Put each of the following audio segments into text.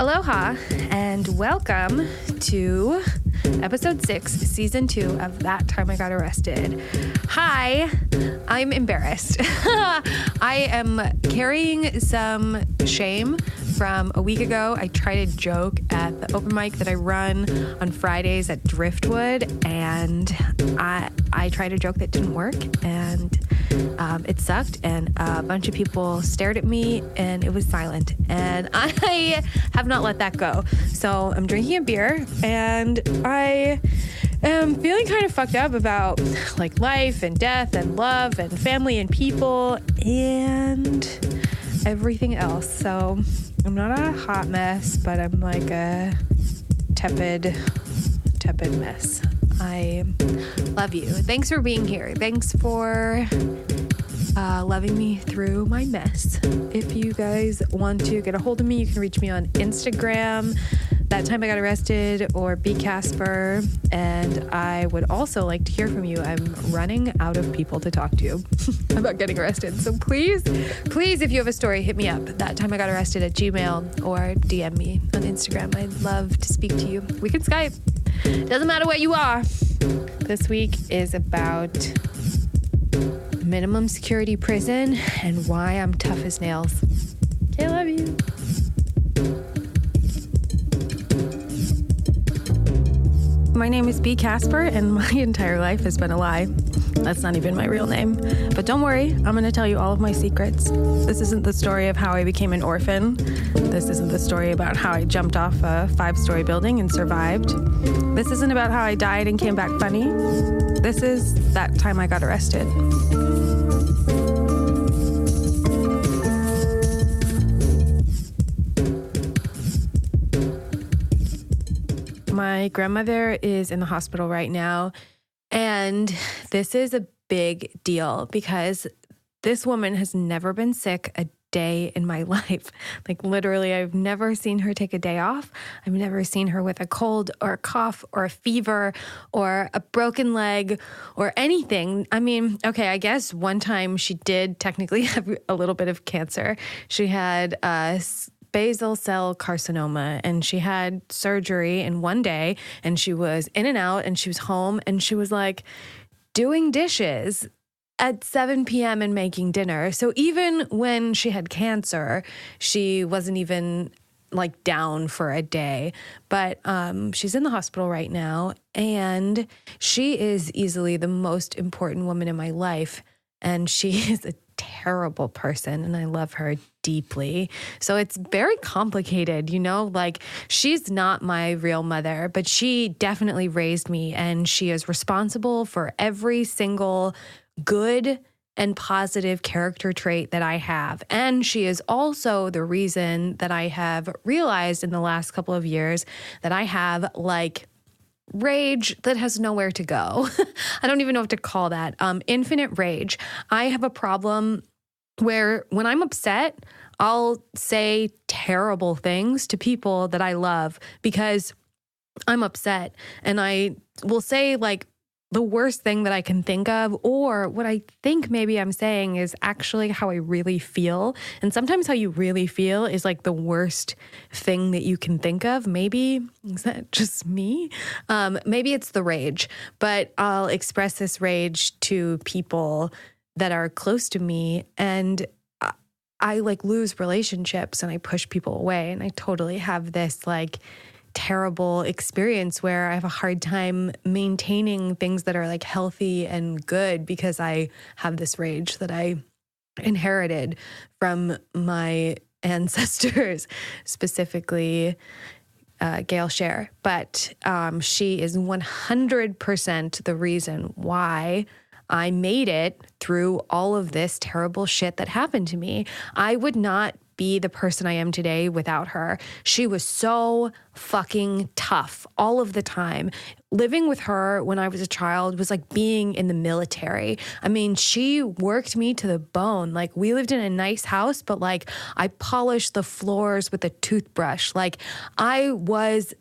Aloha and welcome to episode 6, season 2 of That Time I Got Arrested. Hi, I'm embarrassed. I am carrying some shame from a week ago. I tried a joke at the open mic that I run on Fridays at Driftwood, and I tried a joke that didn't work, and it sucked, and a bunch of people stared at me, and it was silent, and I have not let that go. So I'm drinking a beer, and I am feeling kind of fucked up about like life and death and love and family and people and everything else. So I'm not a hot mess, but I'm like a tepid mess. I love you. Thanks for being here. Thanks for loving me through my mess. If you guys want to get a hold of me, you can reach me on Instagram, That Time I Got Arrested, or B Casper. And I would also like to hear from you. I'm running out of people to talk to about getting arrested. So please, if you have a story, hit me up. That Time I Got Arrested at Gmail, or DM me on Instagram. I'd love to speak to you. We can Skype. Doesn't matter what you are. This week is about minimum security prison and why I'm tough as nails. Okay, love you. My name is B Casper, and my entire life has been a lie. That's not even my real name. But don't worry, I'm going to tell you all of my secrets. This isn't the story of how I became an orphan. This isn't the story about how I jumped off a 5-story building and survived. This isn't about how I died and came back funny. This is that time I got arrested. My grandmother is in the hospital right now, and this is a big deal because this woman has never been sick a day in my life. Like literally, I've never seen her take a day off. I've never seen her with a cold or a cough or a fever or a broken leg or anything. I mean, okay, I guess one time she did technically have a little bit of cancer. She had basal cell carcinoma, and she had surgery in one day, and she was in and out, and she was home, and she was like doing dishes at 7 p.m. and making dinner. So even when she had cancer, she wasn't even like down for a day. But she's in the hospital right now, and she is easily the most important woman in my life, and she is a terrible person, and I love her deeply. So it's very complicated, you know, like she's not my real mother, but she definitely raised me, and she is responsible for every single good and positive character trait that I have. And she is also the reason that I have realized in the last couple of years that I have like rage that has nowhere to go. I don't even know what to call that. Infinite rage. I have a problem where when I'm upset, I'll say terrible things to people that I love because I'm upset, and I will say like the worst thing that I can think of, or what I think maybe I'm saying is actually how I really feel. And sometimes how you really feel is like the worst thing that you can think of. Maybe, is that just me? Maybe it's the rage, but I'll express this rage to people that are close to me, and I like lose relationships, and I push people away, and I totally have this like terrible experience where I have a hard time maintaining things that are like healthy and good because I have this rage that I inherited from my ancestors, specifically Gail Scher. But she is 100% the reason why I made it through all of this terrible shit that happened to me. I would not be the person I am today without her. She was so fucking tough all of the time. Living with her when I was a child was like being in the military. I mean, she worked me to the bone. Like we lived in a nice house, but like I polished the floors with a toothbrush. Like I was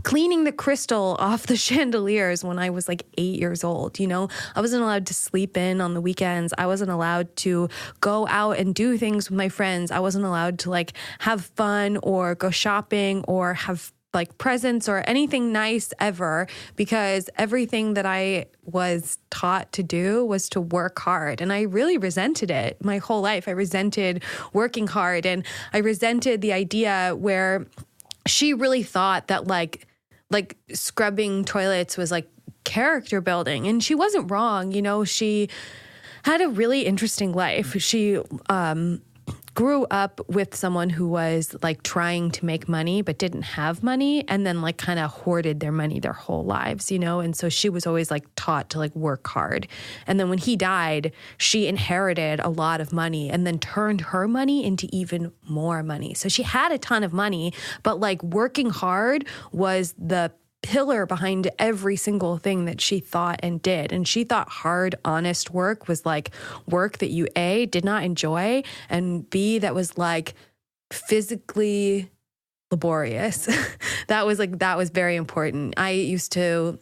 cleaning the crystal off the chandeliers when I was like 8 years old. You know, I wasn't allowed to sleep in on the weekends. I wasn't allowed to go out and do things with my friends. I wasn't allowed to like have fun or go shopping or have like presents or anything nice ever, because everything that I was taught to do was to work hard. And I really resented it my whole life. I resented working hard, and I resented the idea where she really thought that like scrubbing toilets was like character building. And she wasn't wrong. You know, she had a really interesting life. She grew up with someone who was like trying to make money but didn't have money, and then like kind of hoarded their money their whole lives, you know? And so she was always like taught to like work hard. And then when he died, she inherited a lot of money and then turned her money into even more money. So she had a ton of money, but like working hard was the pillar behind every single thing that she thought and did. And she thought hard, honest work was like work that you A, did not enjoy, and B, that was like physically laborious. That was very important. I used to,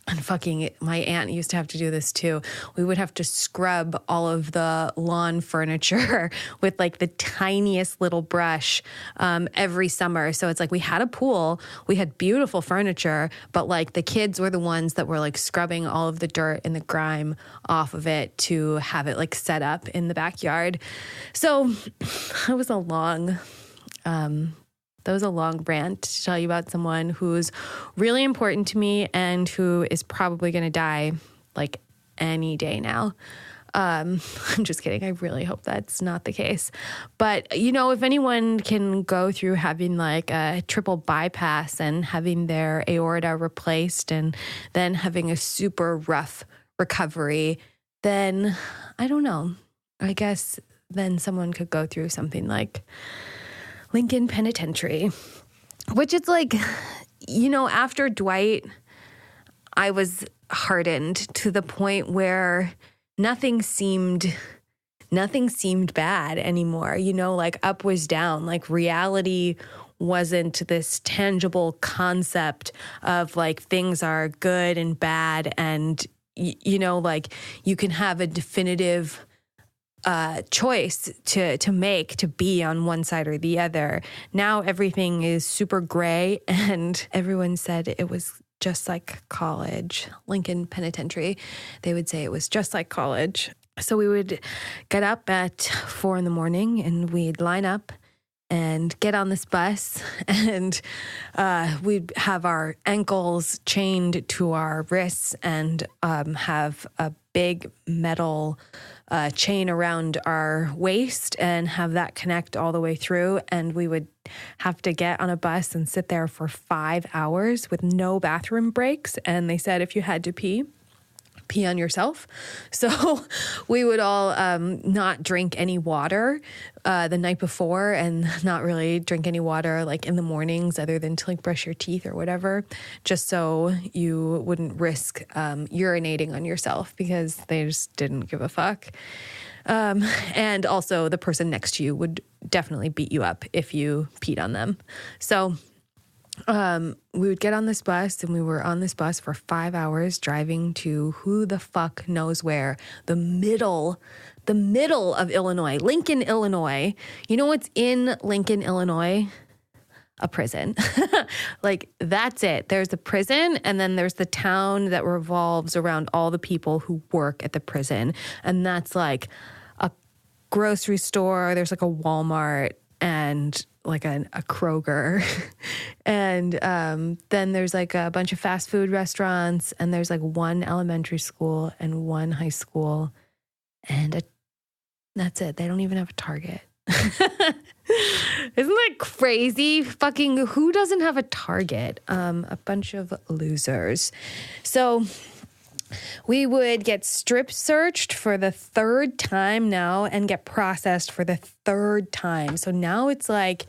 and fucking my aunt used to have to do this too. We would have to scrub all of the lawn furniture with like the tiniest little brush every summer. So it's like we had a pool, we had beautiful furniture, but like the kids were the ones that were like scrubbing all of the dirt and the grime off of it to have it like set up in the backyard. So it was a long rant to tell you about someone who's really important to me and who is probably going to die like any day now. I'm just kidding. I really hope that's not the case. But, you know, if anyone can go through having like a triple bypass and having their aorta replaced and then having a super rough recovery, then I don't know. I guess then someone could go through something like Lincoln Penitentiary, which it's like, you know, after Dwight, I was hardened to the point where nothing seemed bad anymore. You know, like up was down, like reality wasn't this tangible concept of like things are good and bad. And, you know, like you can have a definitive choice to make, to be on one side or the other. Now everything is super gray, and everyone said it was just like college. Lincoln Penitentiary, they would say it was just like college. So we would get up at 4 a.m. and we'd line up and get on this bus, and we'd have our ankles chained to our wrists and have a big metal chain around our waist and have that connect all the way through. And we would have to get on a bus and sit there for 5 hours with no bathroom breaks. And they said if you had to pee on yourself. So we would all not drink any water the night before, and not really drink any water like in the mornings other than to like brush your teeth or whatever, just so you wouldn't risk urinating on yourself, because they just didn't give a fuck. And also the person next to you would definitely beat you up if you peed on them. So we would get on this bus, and we were on this bus for 5 hours driving to who the fuck knows where, the middle of Illinois, Lincoln, Illinois. You know what's in Lincoln, Illinois? A prison. Like, that's it. There's the prison, and then there's the town that revolves around all the people who work at the prison. And that's like a grocery store. There's like a Walmart and like a Kroger. And then there's like a bunch of fast food restaurants, and there's like one elementary school and one high school, and that's it. They don't even have a Target. Isn't that crazy? Fucking who doesn't have a Target? A bunch of losers. So we would get strip searched for the 3rd time now and get processed for the 3rd time. So now it's like,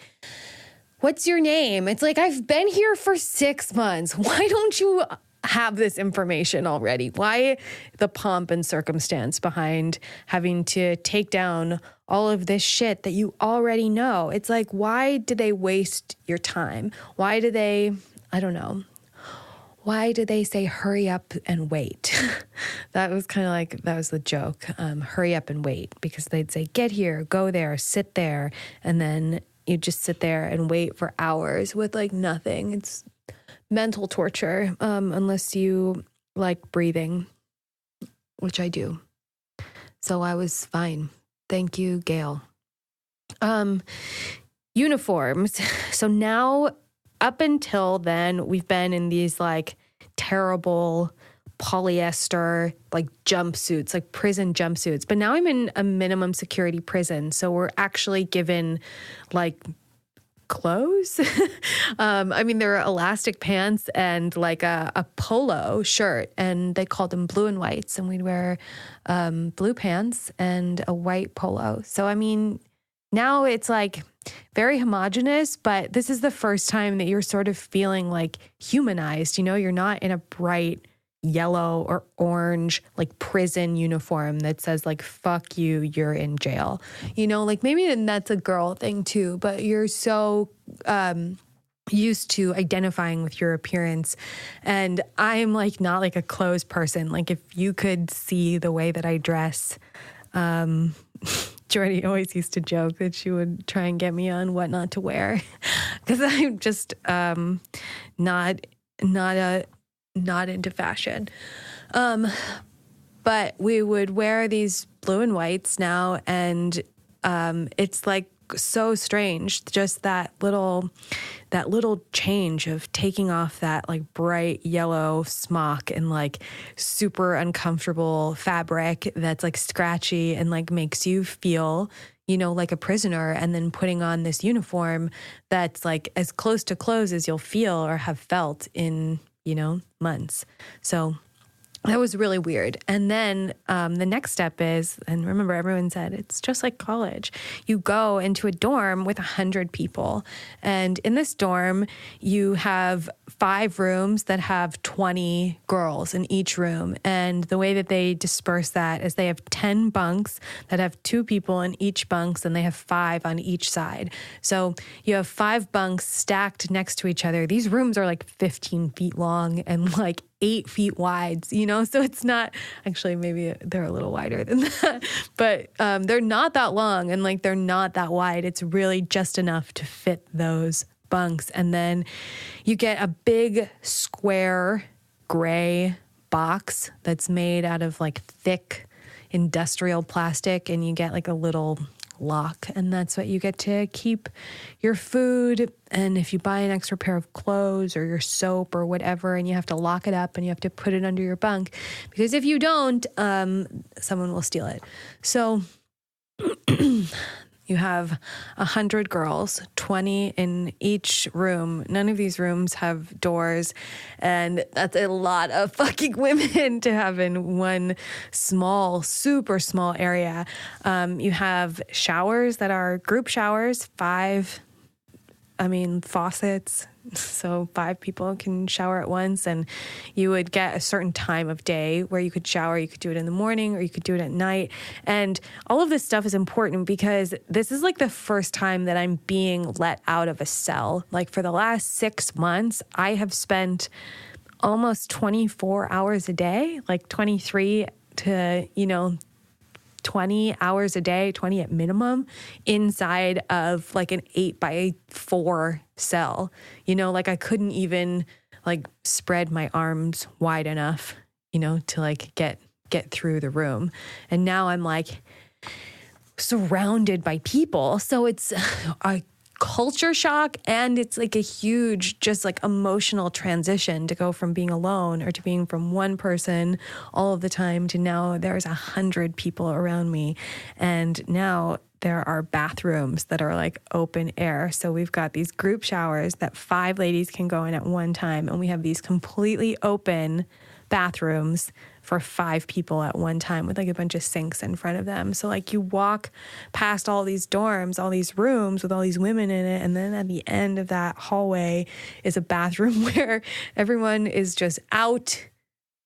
what's your name? It's like, I've been here for 6 months. Why don't you have this information already? Why the pomp and circumstance behind having to take down all of this shit that you already know? It's like, why did they waste your time? Why do they, I don't know. why do they say hurry up and wait? That was kind of like, that was the joke. Hurry up and wait, because they'd say, get here, go there, sit there. And then you just sit there and wait for hours with like nothing. It's mental torture, unless you like breathing, which I do. So I was fine. Thank you, Gail. Uniforms. So now, up until then, we've been in these like terrible polyester like jumpsuits, like prison jumpsuits. But now I'm in a minimum security prison. So we're actually given like clothes. I mean, there are elastic pants and like a polo shirt, and they called them blue and whites. And we'd wear blue pants and a white polo. So, I mean, now it's like very homogenous, but this is the first time that you're sort of feeling like humanized. You know, you're not in a bright yellow or orange like prison uniform that says like, fuck you, you're in jail. You know, like maybe that's a girl thing too, but you're so used to identifying with your appearance. And I'm like not like a clothes person. Like if you could see the way that I dress, Jordy always used to joke that she would try and get me on what not to wear, because I'm just not into fashion. But we would wear these blue and whites now, and it's like so strange, just that little change of taking off that like bright yellow smock and like super uncomfortable fabric that's like scratchy and like makes you feel, you know, like a prisoner, and then putting on this uniform that's like as close to clothes as you'll feel or have felt in, you know, months. So that was really weird. And then the next step is, and remember, everyone said it's just like college. You go into a dorm with 100 people. And in this dorm, you have 5 rooms that have 20 girls in each room. And the way that they disperse that is they have 10 bunks that have 2 people in each bunks, and they have 5 on each side. So you have 5 bunks stacked next to each other. These rooms are like 15 feet long and like 8 feet wide, you know? So it's not, actually maybe they're a little wider than that, but they're not that long and like they're not that wide. It's really just enough to fit those bunks. And then you get a big square gray box that's made out of like thick industrial plastic, and you get like a little lock, and that's what you get to keep your food. And if you buy an extra pair of clothes or your soap or whatever, and you have to lock it up and you have to put it under your bunk, because if you don't, someone will steal it. So you have 100 girls, 20 in each room. None of these rooms have doors, and that's a lot of fucking women to have in one small, super small area. You have showers that are group showers, faucets. So 5 people can shower at once, and you would get a certain time of day where you could shower. You could do it in the morning or you could do it at night. And all of this stuff is important because this is like the first time that I'm being let out of a cell. Like for the last 6 months, I have spent almost 24 hours a day, like 23 to, 20 hours a day, 20 at minimum, inside of like an 8x4 cell. Like I couldn't even like spread my arms wide enough, to like get through the room. And now I'm like surrounded by people. So it's a culture shock, and it's like a huge just like emotional transition to go from being alone or to being from one person all of the time to now there's 100 people around me. And now there are bathrooms that are like open air. So we've got these group showers that 5 ladies can go in at one time, and we have these completely open bathrooms for 5 people at one time with like a bunch of sinks in front of them. So like you walk past all these dorms, all these rooms with all these women in it, and then at the end of that hallway is a bathroom where everyone is just out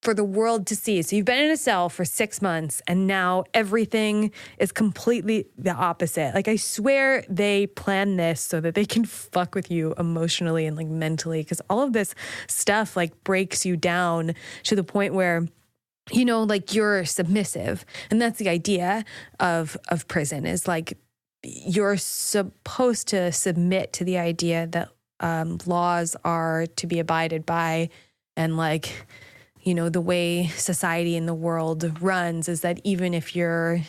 for the world to see. So you've been in a cell for 6 months and now everything is completely the opposite. Like, I swear they plan this so that they can fuck with you emotionally and like mentally, because all of this stuff like breaks you down to the point where, you know, like you're submissive. And that's the idea of prison, is like you're supposed to submit to the idea that laws are to be abided by, and like, you know, the way society in the world runs is that even if you're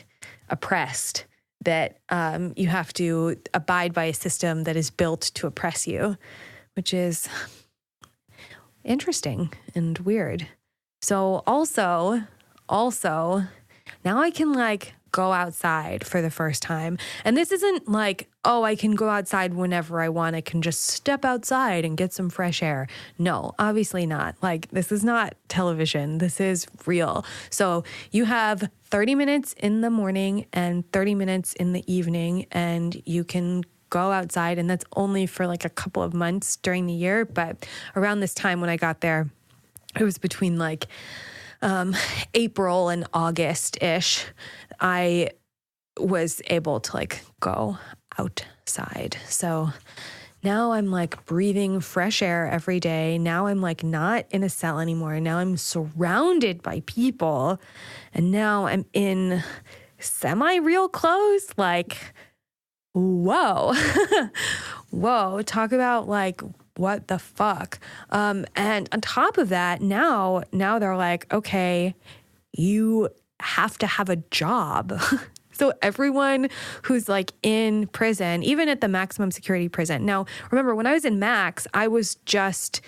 oppressed, that you have to abide by a system that is built to oppress you, which is interesting and weird. So also, now I can like go outside for the first time. And this isn't like, oh, I can go outside whenever I want. I can just step outside and get some fresh air. No, obviously not. Like, this is not television. This is real. So you have 30 minutes in the morning and 30 minutes in the evening, and you can go outside. And that's only for like a couple of months during the year. But around this time when I got there, it was between like April and August-ish, I was able to like go outside. So now I'm like breathing fresh air every day. Now I'm like not in a cell anymore. Now I'm surrounded by people, and now I'm in semi-real clothes. Like, whoa, whoa, talk about like, what the fuck? And on top of that, now they're like, okay, you have to have a job. So everyone who's like in prison, even at the maximum security prison. Now, remember, when I was in Max, I was just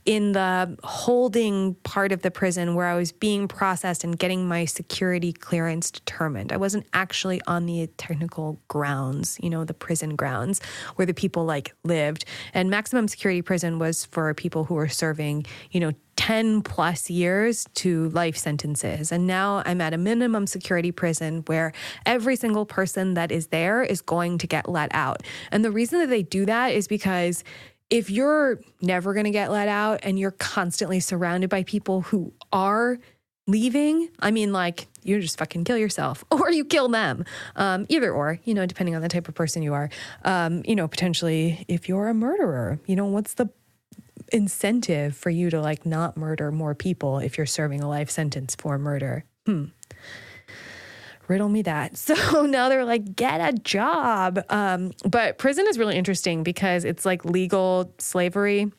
in the holding part of the prison where I was being processed and getting my security clearance determined. I wasn't actually on the technical grounds, you know, the prison grounds where the people like lived. And maximum security prison was for people who were serving, you know, 10 plus years to life sentences. And now I'm at a minimum security prison where every single person that is there is going to get let out. And the reason that they do that is because if you're never going to get let out and you're constantly surrounded by people who are leaving, I mean, like, you just fucking kill yourself or you kill them. Either or, you know, depending on the type of person you are. You know, potentially if you're a murderer, you know, what's the incentive for you to like not murder more people if you're serving a life sentence for murder? Riddle me that. So now they're like, get a job. But prison is really interesting because it's like legal slavery.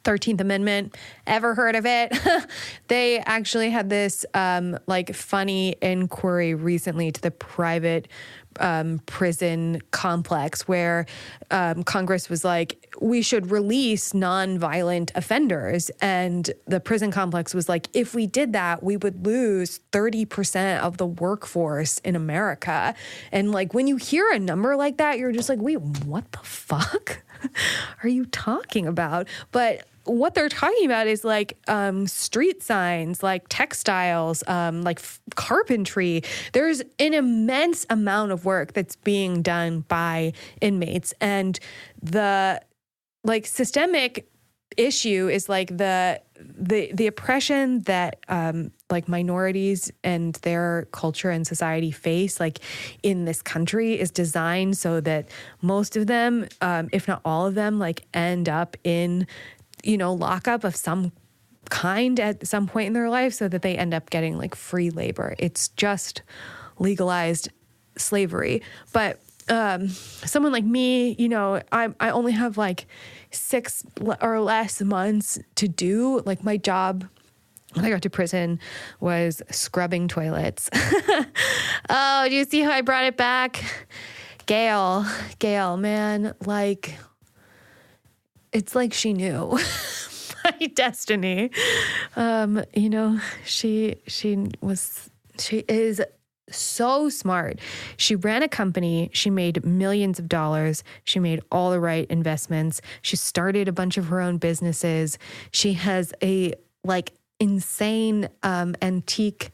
13th Amendment. Ever heard of it? They actually had this like funny inquiry recently to the private prison complex where Congress was like, we should release nonviolent offenders. And the prison complex was like, if we did that, we would lose 30% of the workforce in America. And like, when you hear a number like that, you're just like, wait, what the fuck are you talking about? But what they're talking about is like street signs, like textiles, like carpentry. There's an immense amount of work that's being done by inmates. And the like systemic issue is like the oppression that like minorities and their culture and society face like in this country is designed so that most of them, if not all of them, like end up in, you know, lockup of some kind at some point in their life so that they end up getting like free labor. It's just legalized slavery. But someone like me, you know, I only have like 6 or less months to do. Like my job when I got to prison was scrubbing toilets. Oh, do you see how I brought it back? Gail, man, like, it's like she knew my destiny. You know, she is so smart. She ran a company. She made millions of dollars. She made all the right investments. She started a bunch of her own businesses. She has a like insane antique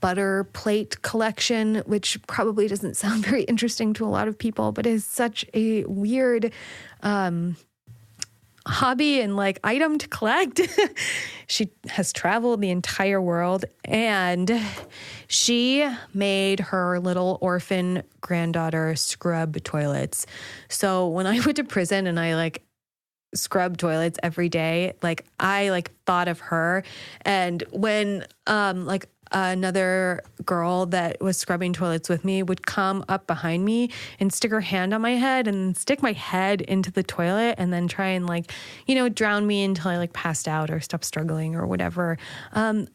butter plate collection, which probably doesn't sound very interesting to a lot of people, but is such a weird hobby and like item to collect. She has traveled the entire world, and she made her little orphan granddaughter scrub toilets. So when I went to prison and I like scrub toilets every day, like I like thought of her. And when like another girl that was scrubbing toilets with me would come up behind me and stick her hand on my head and stick my head into the toilet and then try and like, you know, drown me until I like passed out or stopped struggling or whatever. I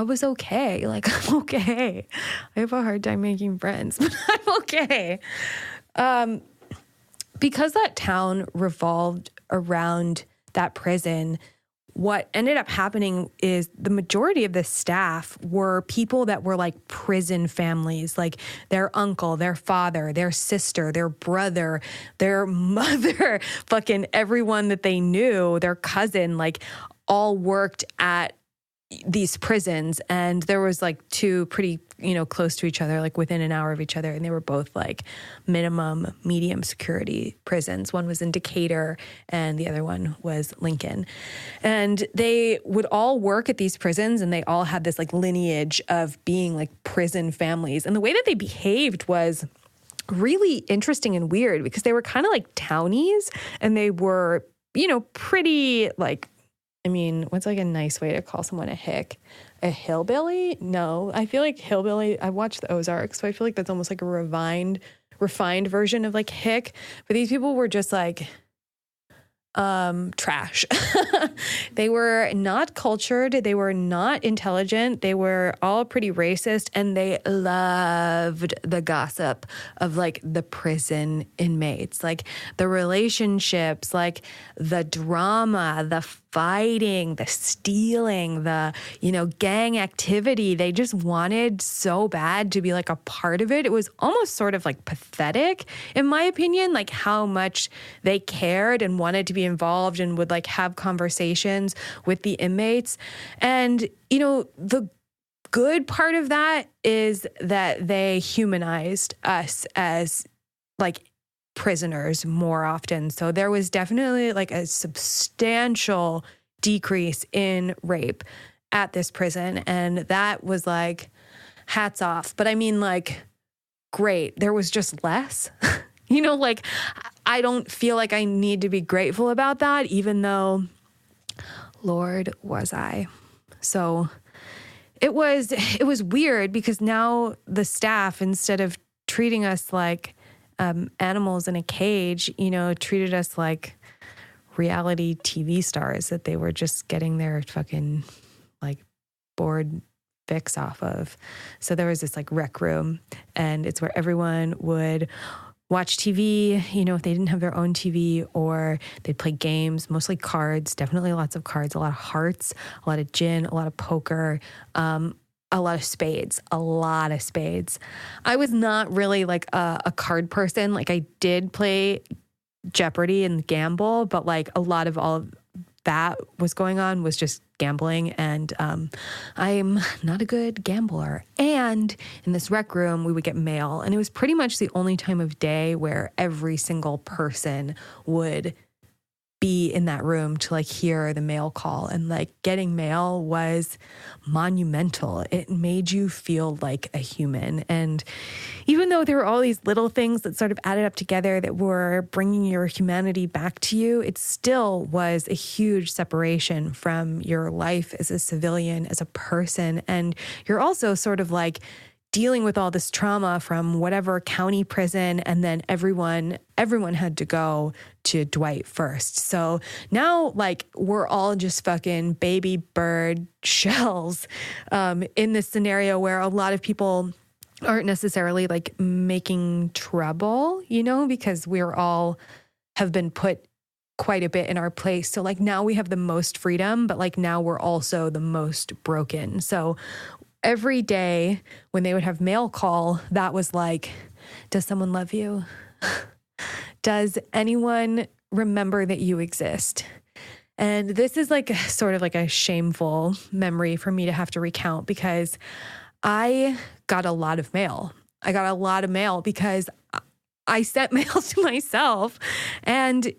was okay. Like, I'm okay. I have a hard time making friends, but I'm okay. Because that town revolved around that prison, what ended up happening is the majority of the staff were people that were like prison families, like their uncle, their father, their sister, their brother, their mother, fucking everyone that they knew, their cousin, like all worked at these prisons. And there was like two pretty, you know, close to each other, like within an hour of each other. And they were both like minimum, medium security prisons. One was in Decatur and the other one was Lincoln. And they would all work at these prisons, and they all had this like lineage of being like prison families. And the way that they behaved was really interesting and weird, because they were kind of like townies, and they were, you know, pretty like, I mean, what's like a nice way to call someone a hick? A hillbilly? No, I feel like hillbilly, I watched the Ozarks, so I feel like that's almost like a refined version of like hick. But these people were just like trash. They were not cultured. They were not intelligent. They were all pretty racist, and they loved the gossip of like the prison inmates, like the relationships, like the drama, the fighting, the stealing, the, you know, gang activity. They just wanted so bad to be like a part of it. It was almost sort of like pathetic, in my opinion, like how much they cared and wanted to be involved and would like have conversations with the inmates. And, you know, the good part of that is that they humanized us as like prisoners more often. So there was definitely like a substantial decrease in rape at this prison. And that was like, hats off. But I mean, like, great. There was just less. You know, like, I don't feel like I need to be grateful about that, even though, Lord, was I. So it was weird, because now the staff, instead of treating us like animals in a cage, you know, treated us like reality TV stars that they were just getting their fucking like bored fix off of. So there was this like rec room, and it's where everyone would watch TV, you know, if they didn't have their own TV, or they'd play games, mostly cards, definitely lots of cards, a lot of hearts, a lot of gin, a lot of poker, a lot of spades. I was not really like a card person. Like, I did play Jeopardy and gamble, but like a lot of all of that was going on was just gambling. And I'm not a good gambler. And in this rec room, we would get mail. And it was pretty much the only time of day where every single person would be in that room to like hear the mail call. And like getting mail was monumental. It made you feel like a human. And even though there were all these little things that sort of added up together that were bringing your humanity back to you, it still was a huge separation from your life as a civilian, as a person. And you're also sort of like dealing with all this trauma from whatever county prison, and then everyone had to go to Dwight first. So now, like, we're all just fucking baby bird shells in this scenario where a lot of people aren't necessarily like making trouble, you know, because we're all have been put quite a bit in our place. So like now we have the most freedom, but like now we're also the most broken. So every day when they would have mail call, that was like, does someone love you? Does anyone remember that you exist? And this is like sort of like a shameful memory for me to have to recount, because I got a lot of mail. I got a lot of mail because I sent mail to myself. And,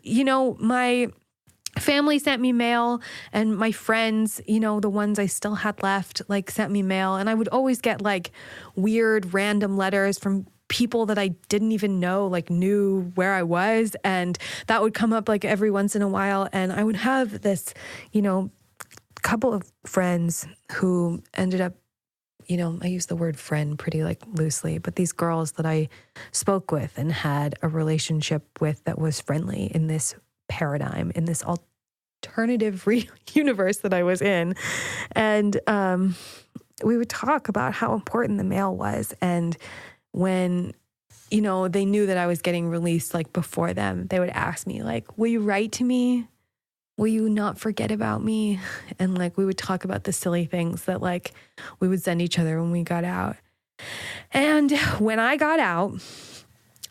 my family sent me mail, and my friends, the ones I still had left, like sent me mail. And I would always get like weird random letters from people that I didn't even know, like knew where I was. And that would come up like every once in a while. And I would have this, couple of friends who ended up, I use the word friend pretty like loosely, but these girls that I spoke with and had a relationship with that was friendly in this paradigm, in this alternative universe that I was in. And we would talk about how important the mail was. And when, they knew that I was getting released like before them, they would ask me like, will you write to me? Will you not forget about me? And like, we would talk about the silly things that like we would send each other when we got out. And when I got out,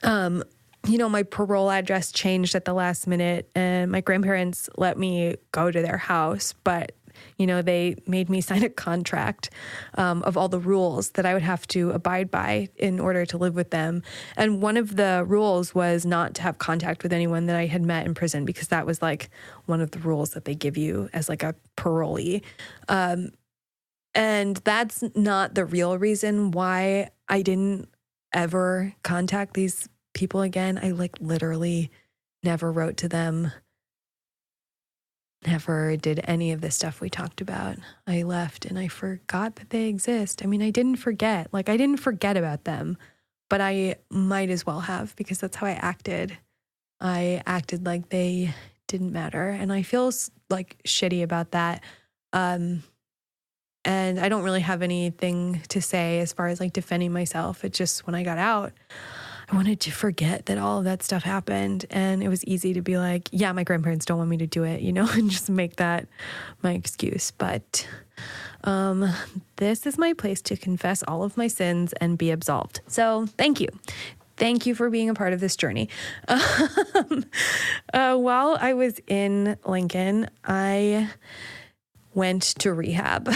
my parole address changed at the last minute, and my grandparents let me go to their house, but they made me sign a contract of all the rules that I would have to abide by in order to live with them. And one of the rules was not to have contact with anyone that I had met in prison, because that was like one of the rules that they give you as like a parolee. And that's not the real reason why I didn't ever contact these people again. I like literally never wrote to them. Never did any of the stuff we talked about. I left and I forgot that they exist. I mean, I didn't forget. Like, I didn't forget about them, but I might as well have, because that's how I acted. I acted like they didn't matter. And I feel like shitty about that. And I don't really have anything to say as far as like defending myself. It just, when I got out, I wanted to forget that all of that stuff happened. And it was easy to be like, yeah, my grandparents don't want me to do it, and just make that my excuse. But this is my place to confess all of my sins and be absolved. So thank you. Thank you for being a part of this journey. While I was in Lincoln, I went to rehab.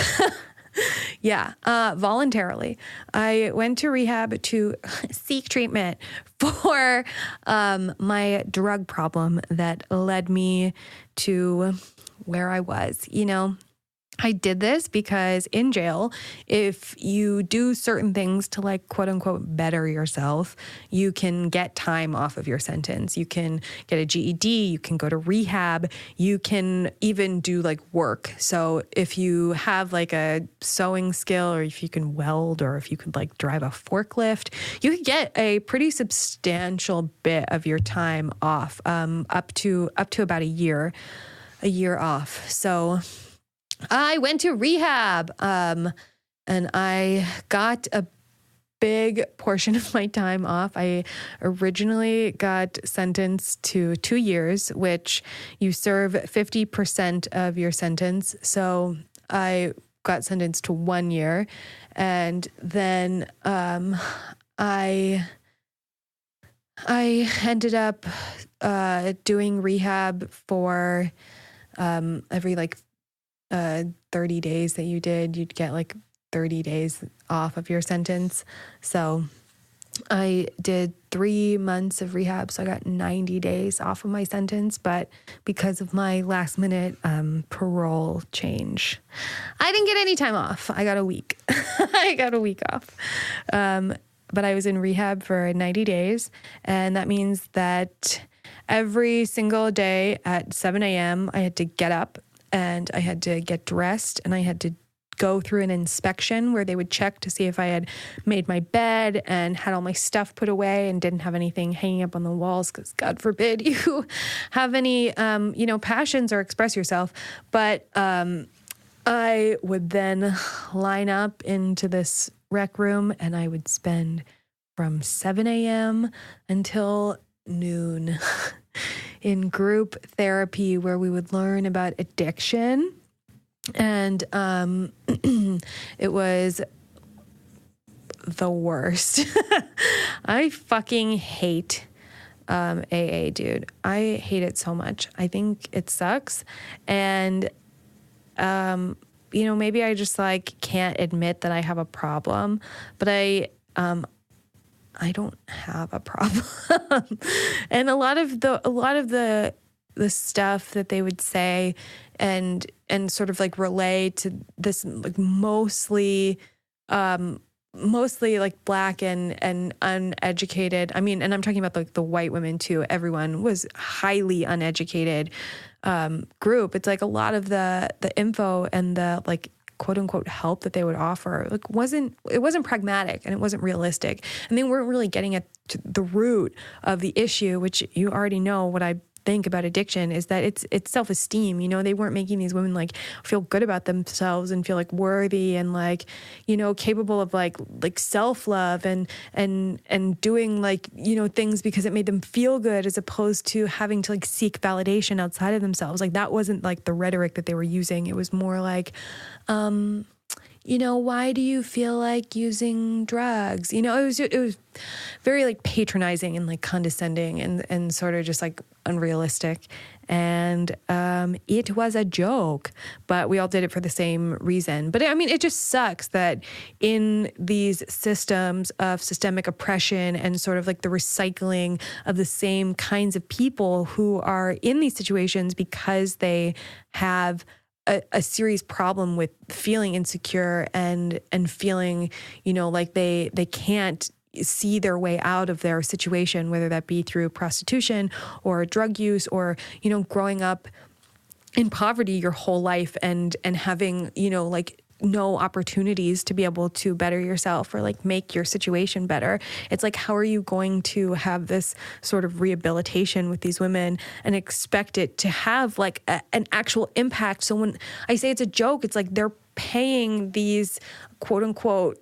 Yeah, voluntarily. I went to rehab to seek treatment for my drug problem that led me to where I was. I did this because in jail, if you do certain things to like, quote unquote, better yourself, you can get time off of your sentence. You can get a GED, you can go to rehab, you can even do like work. So if you have like a sewing skill, or if you can weld, or if you could like drive a forklift, you could get a pretty substantial bit of your time off, up to about a year off. So I went to rehab, and I got a big portion of my time off. I originally got sentenced to 2 years, which you serve 50% of your sentence. So I got sentenced to 1 year, and then I ended up doing rehab for every like 30 days that you did, you'd get like 30 days off of your sentence. So I did 3 months of rehab, so I got 90 days off of my sentence. But because of my last minute parole change, I didn't get any time off. I got a week. I got a week off. But I was in rehab for 90 days, and that means that every single day at 7 a.m. I had to get up, and I had to get dressed, and I had to go through an inspection where they would check to see if I had made my bed and had all my stuff put away and didn't have anything hanging up on the walls, because God forbid you have any, passions or express yourself. But I would then line up into this rec room, and I would spend from 7 a.m. until noon in group therapy, where we would learn about addiction. And it was the worst. I fucking hate AA, dude. I hate it so much. I think it sucks. And maybe I just like can't admit that I have a problem, but I I don't have a problem. And a lot of the stuff that they would say and sort of like relay to this like mostly like Black and uneducated. I mean, and I'm talking about like the white women too. Everyone was highly uneducated group. It's like a lot of the info and the like quote unquote help that they would offer like wasn't pragmatic and it wasn't realistic. And they weren't really getting at the root of the issue, which you already know what I think about addiction is that it's self-esteem. You know, they weren't making these women like feel good about themselves and feel like worthy and like, you know, capable of like self-love and doing like, you know, things because it made them feel good as opposed to having to like seek validation outside of themselves. Like that wasn't like the rhetoric that they were using. It was more like, you know, why do you feel like using drugs? You know, it was very like patronizing and like condescending and sort of just like unrealistic. And it was a joke, but we all did it for the same reason. But I mean, it just sucks that in these systems of systemic oppression and sort of like the recycling of the same kinds of people who are in these situations because they have a serious problem with feeling insecure and feeling, you know, like they can't see their way out of their situation, whether that be through prostitution or drug use or, you know, growing up in poverty your whole life and having, you know, like no opportunities to be able to better yourself or like make your situation better. It's like, how are you going to have this sort of rehabilitation with these women and expect it to have like an actual impact? So when I say it's a joke, it's like they're paying these quote unquote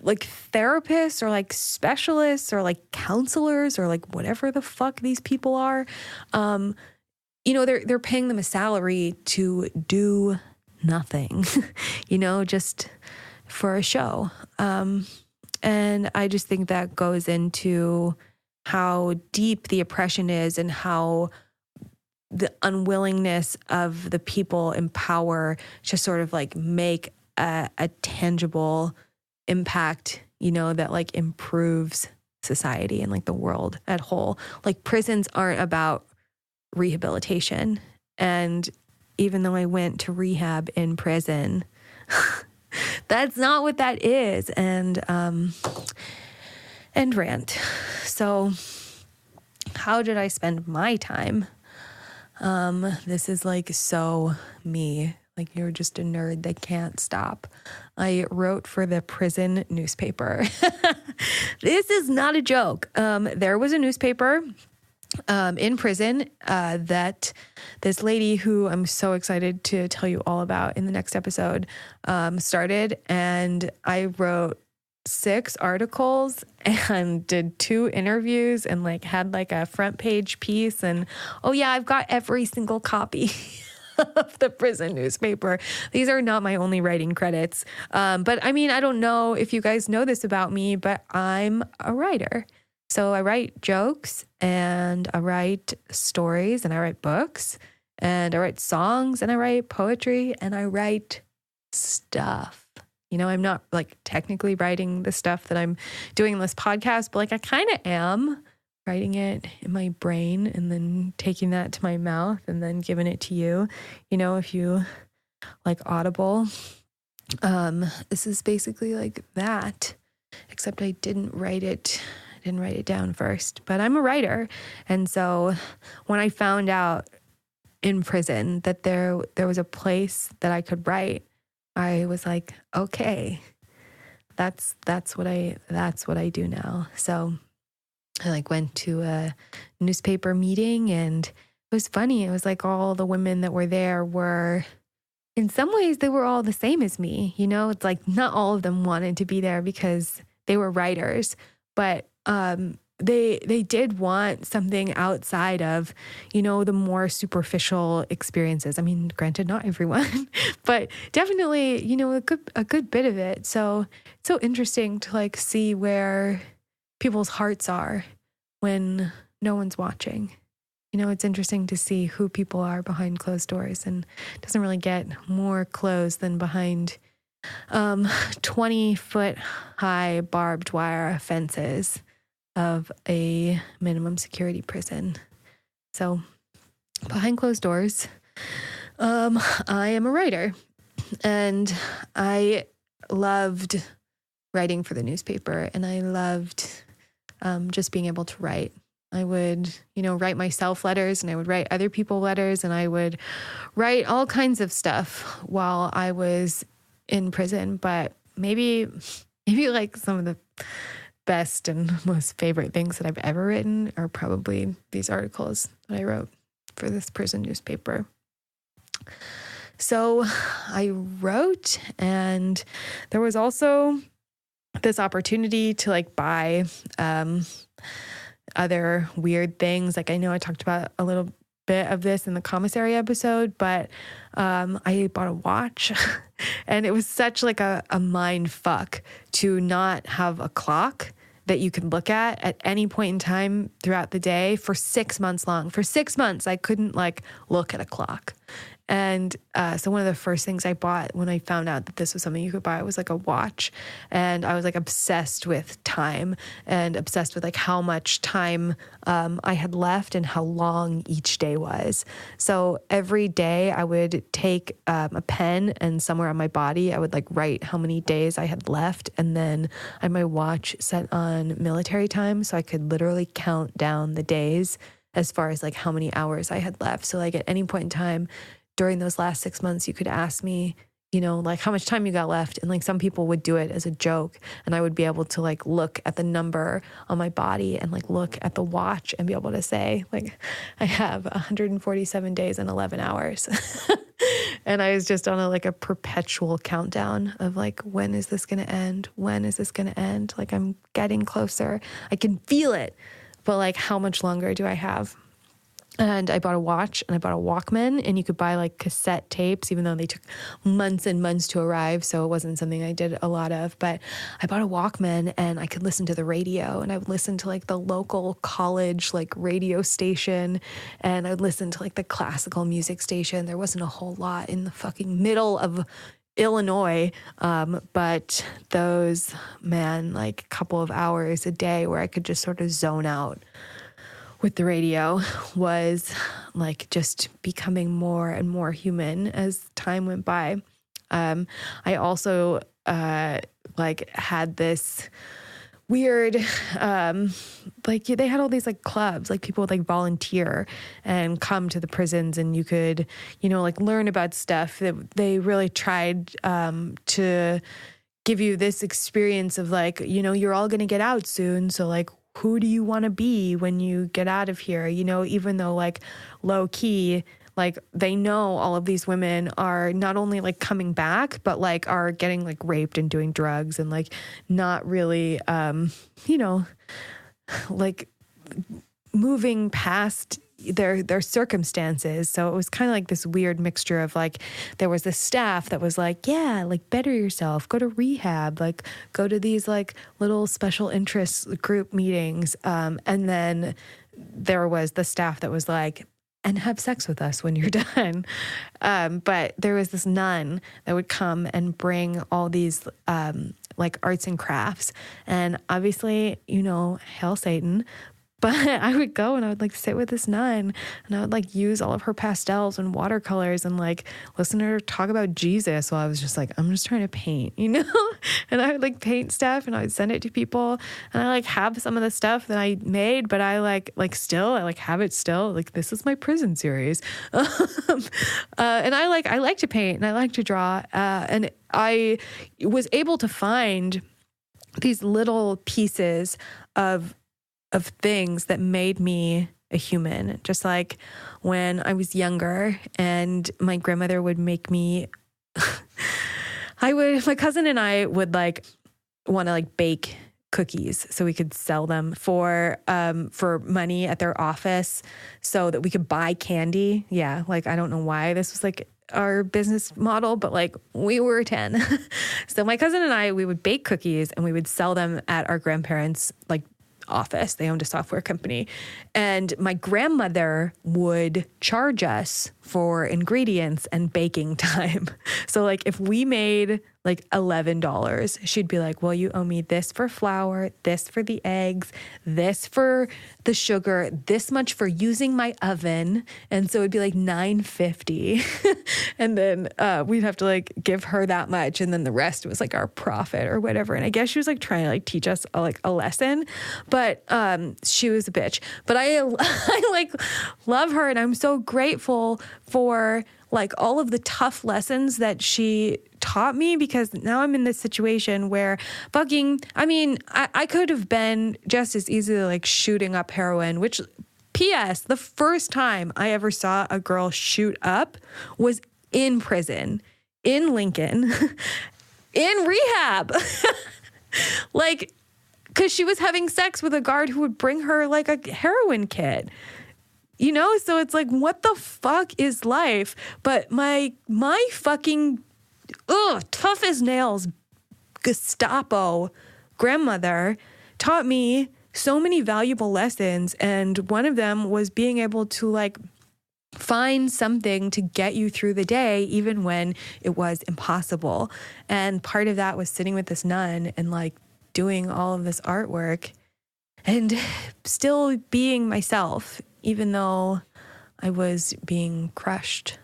like therapists or like specialists or like counselors or like whatever the fuck these people are. You know, they're paying them a salary to do nothing, you know, just for a show. And I just think that goes into how deep the oppression is and how the unwillingness of the people in power to sort of like make a tangible impact, you know, that like improves society and like the world at whole. Like prisons aren't about rehabilitation. And even though I went to rehab in prison, that's not what that is. And rant. So how did I spend my time? This is like so me. Like you're just a nerd that can't stop. I wrote for the prison newspaper. This is not a joke. There was a newspaper in prison that this lady who I'm so excited to tell you all about in the next episode started. And I wrote 6 articles and did 2 interviews and like had like a front page piece. And oh yeah, I've got every single copy of the prison newspaper. These are not my only writing credits. But I mean, I don't know if you guys know this about me, but I'm a writer. So I write jokes and I write stories and I write books and I write songs and I write poetry and I write stuff. You know, I'm not like technically writing the stuff that I'm doing in this podcast, but like I kind of am writing it in my brain and then taking that to my mouth and then giving it to you. You know, if you like Audible, this is basically like that, except I didn't write it down first, but I'm a writer. And so when I found out in prison that there was a place that I could write, I was like, okay, that's what I do now. So I like went to a newspaper meeting and it was funny. It was like all the women that were there were, in some ways, they were all the same as me. You know, it's like not all of them wanted to be there because they were writers, but they did want something outside of, you know, the more superficial experiences. I mean, granted, not everyone, but definitely, you know, a good bit of it. So it's so interesting to like see where people's hearts are when no one's watching. You know, it's interesting to see who people are behind closed doors, and it doesn't really get more closed than behind 20-foot high barbed wire fences. of a minimum security prison. So behind closed doors, I am a writer, and I loved writing for the newspaper, and I loved just being able to write. I would, write myself letters, and I would write other people letters, and I would write all kinds of stuff while I was in prison. But maybe like some of the best and most favorite things that I've ever written are probably these articles that I wrote for this prison newspaper. So I wrote, and there was also this opportunity to like buy other weird things. Like I know I talked about a little bit of this in the commissary episode, but I bought a watch and it was such like a mind fuck to not have a clock that you can look at any point in time throughout the day for 6 months long. For 6 months, I couldn't like look at a clock. And so one of the first things I bought when I found out that this was something you could buy was like a watch. And I was like obsessed with time and obsessed with like how much time I had left and how long each day was. So every day I would take a pen, and somewhere on my body I would like write how many days I had left. And then I had my watch set on military time, so I could literally count down the days as far as like how many hours I had left. So like at any point in time during those last 6 months, you could ask me, like how much time you got left. And like some people would do it as a joke, and I would be able to like look at the number on my body and like look at the watch and be able to say like, I have 147 days and 11 hours. And I was just on a perpetual countdown of like, when is this going to end? When is this going to end? Like I'm getting closer. I can feel it. But like, how much longer do I have? And I bought a watch, and I bought a Walkman, and you could buy like cassette tapes, even though they took months and months to arrive. So it wasn't something I did a lot of, but I bought a Walkman, and I could listen to the radio, and I would listen to like the local college, like radio station. And I would listen to like the classical music station. There wasn't a whole lot in the fucking middle of Illinois. But those, like couple of hours a day where I could just sort of zone out with the radio was like just becoming more and more human as time went by. I also had this weird they had all these like clubs, like people would like volunteer and come to the prisons, and you could like learn about stuff that they really tried to give you this experience of like, you're all going to get out soon, so like who do you want to be when you get out of here? Even though like low key, like they know all of these women are not only like coming back, but like are getting like raped and doing drugs and like not really, like moving past their circumstances. So it was kind of like this weird mixture of like, there was this staff that was like, yeah, like better yourself, go to rehab, like go to these like little special interest group meetings. And then there was the staff that was like, and have sex with us when you're done. But there was this nun that would come and bring all these like arts and crafts. And obviously, hail Satan. But I would go and I would like sit with this nun, and I would like use all of her pastels and watercolors and like listen to her talk about Jesus while I was just like, I'm just trying to paint, And I would like paint stuff, and I would send it to people, and I like have some of the stuff that I made, but I like have it still. Like this is my prison series. And I like to paint and I like to draw. And I was able to find these little pieces of things that made me a human. Just like when I was younger and my grandmother would make me, my cousin and I would like want to like bake cookies so we could sell them for money at their office so that we could buy candy. Yeah. Like, I don't know why this was like our business model, but like we were 10. So my cousin and I, we would bake cookies and we would sell them at our grandparents' like office. They owned a software company, and my grandmother would charge us for ingredients and baking time. So like if we made like $11. She'd be like, well, you owe me this for flour, this for the eggs, this for the sugar, this much for using my oven. And so it'd be like $9.50. And then we'd have to like give her that much. And then the rest was like our profit or whatever. And I guess she was like trying to like teach us a lesson, but she was a bitch. But I like love her, and I'm so grateful for like all of the tough lessons that she taught me, because now I'm in this situation where I could have been just as easily like shooting up heroin, which P.S. the first time I ever saw a girl shoot up was in prison, in Lincoln, in rehab. Like, because she was having sex with a guard who would bring her like a heroin kit. You know, so it's like, what the fuck is life? But my fucking, tough as nails Gestapo grandmother taught me so many valuable lessons. And one of them was being able to like find something to get you through the day, even when it was impossible. And part of that was sitting with this nun and like doing all of this artwork and still being myself, even though I was being crushed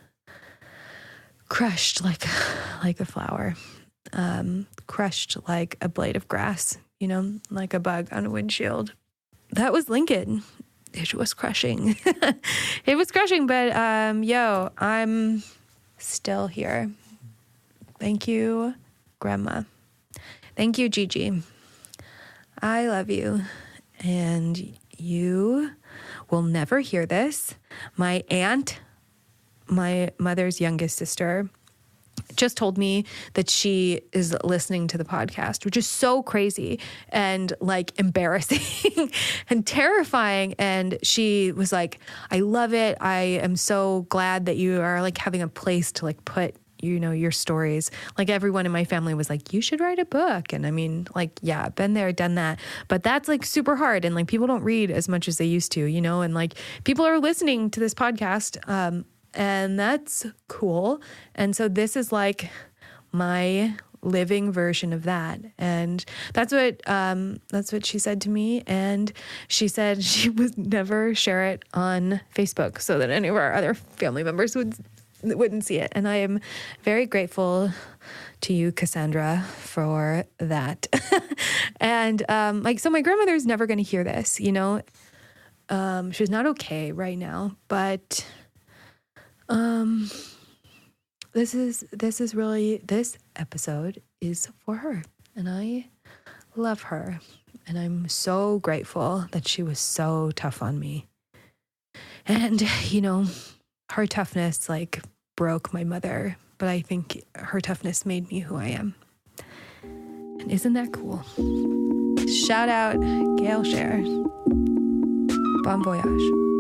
like a flower, crushed like a blade of grass, you know, like a bug on a windshield. That was Lincoln. It was crushing. It was crushing, but I'm still here. Thank you, Grandma. Thank you, Gigi. I love you, and you will never hear this. My aunt, my mother's youngest sister, just told me that she is listening to the podcast, which is so crazy and like embarrassing and terrifying. And she was like, I love it. I am so glad that you are like having a place to like put, you know, your stories. Like everyone in my family was like, you should write a book. And I mean, like, yeah, been there, done that. But that's like super hard. And like people don't read as much as they used to, you know, and like people are listening to this podcast. And that's cool. And so this is like my living version of that. And that's what she said to me. And she said she would never share it on Facebook so that any of our other family members wouldn't see it. And I am very grateful to you, Cassandra, for that. And so my grandmother's never going to hear this, you know. She's not okay right now, but this episode is for her, and I love her, and I'm so grateful that she was so tough on me. And, you know, her toughness like broke my mother, but I think her toughness made me who I am. And isn't that cool? Shout out Gail Scher. Bon voyage.